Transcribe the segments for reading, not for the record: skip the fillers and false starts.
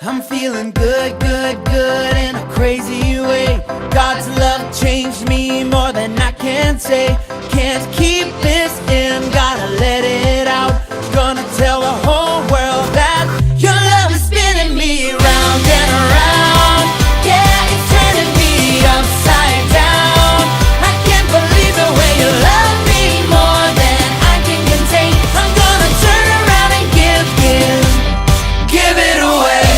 I'm feeling good, good, good in a crazy way. God's love changed me more than I can say. Can't keep this in, gotta let it out. Gonna tell the whole world that your love is spinning me round and around. Yeah, it's turning me upside down. I can't believe the way you love me more than I can contain. I'm gonna turn around and give it away.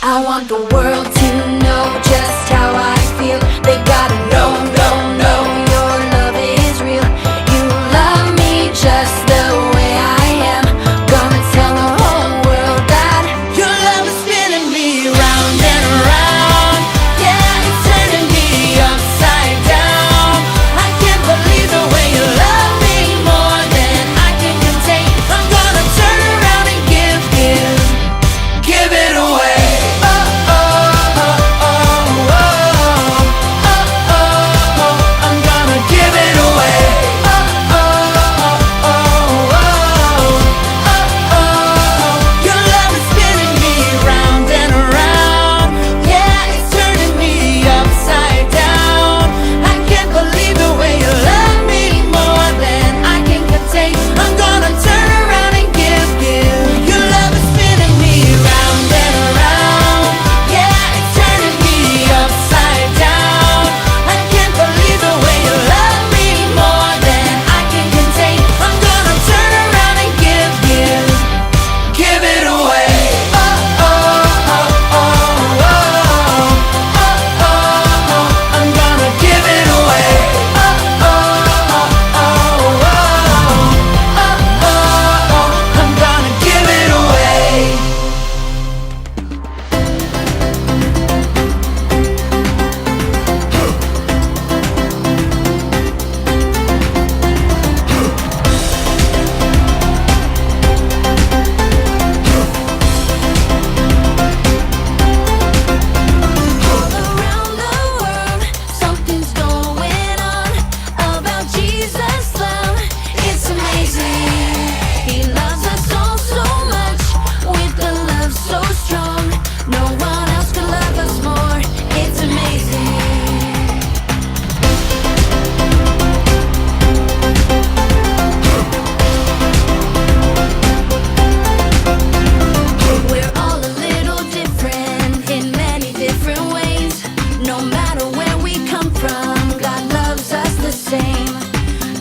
I want the world to know just how I feel. They gotta know, your love is real. You love me just the way I am. Gonna tell the whole world that your love is spinning me round and around. Yeah, it's turning me upside down. I can't believe the way you love me more than I can contain. I'm gonna turn around and give it away.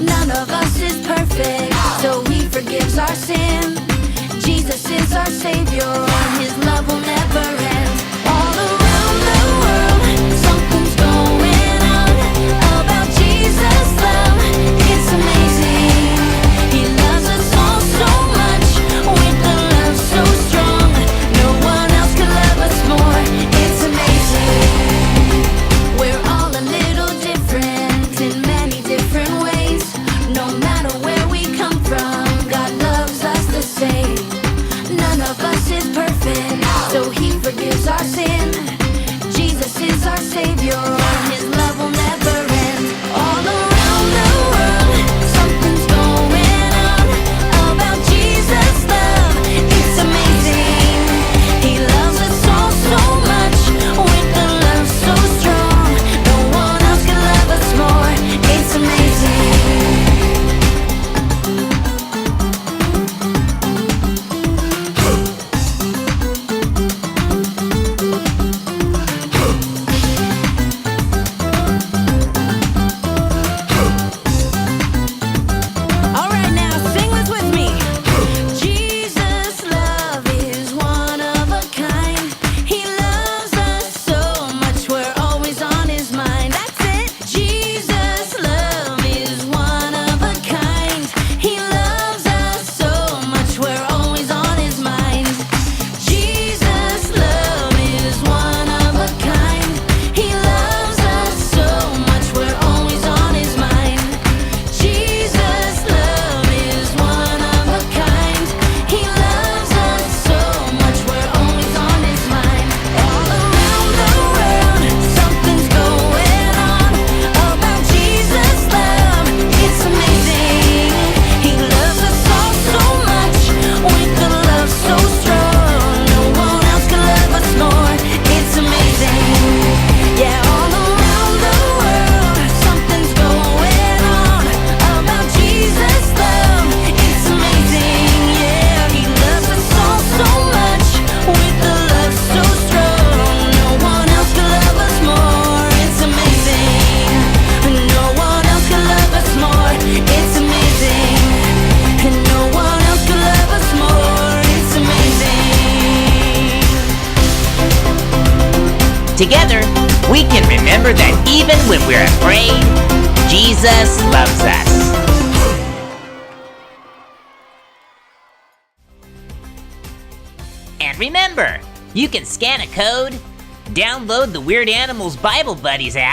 None of us is perfect, so He forgives our sin. Jesus is our Savior, and His love will never end. All around the world, something's going on about Jesus' love. It's amazing. He loves us all so much, with a love so strong. No one else can love us more. It's amazing. We're all a little different in many different ways. No matter where we come from, God loves us the same. None of us is perfect. Together, we can remember that even when we're afraid, Jesus loves us. And remember, you can scan a code, download the Weird Animals Bible Buddies app,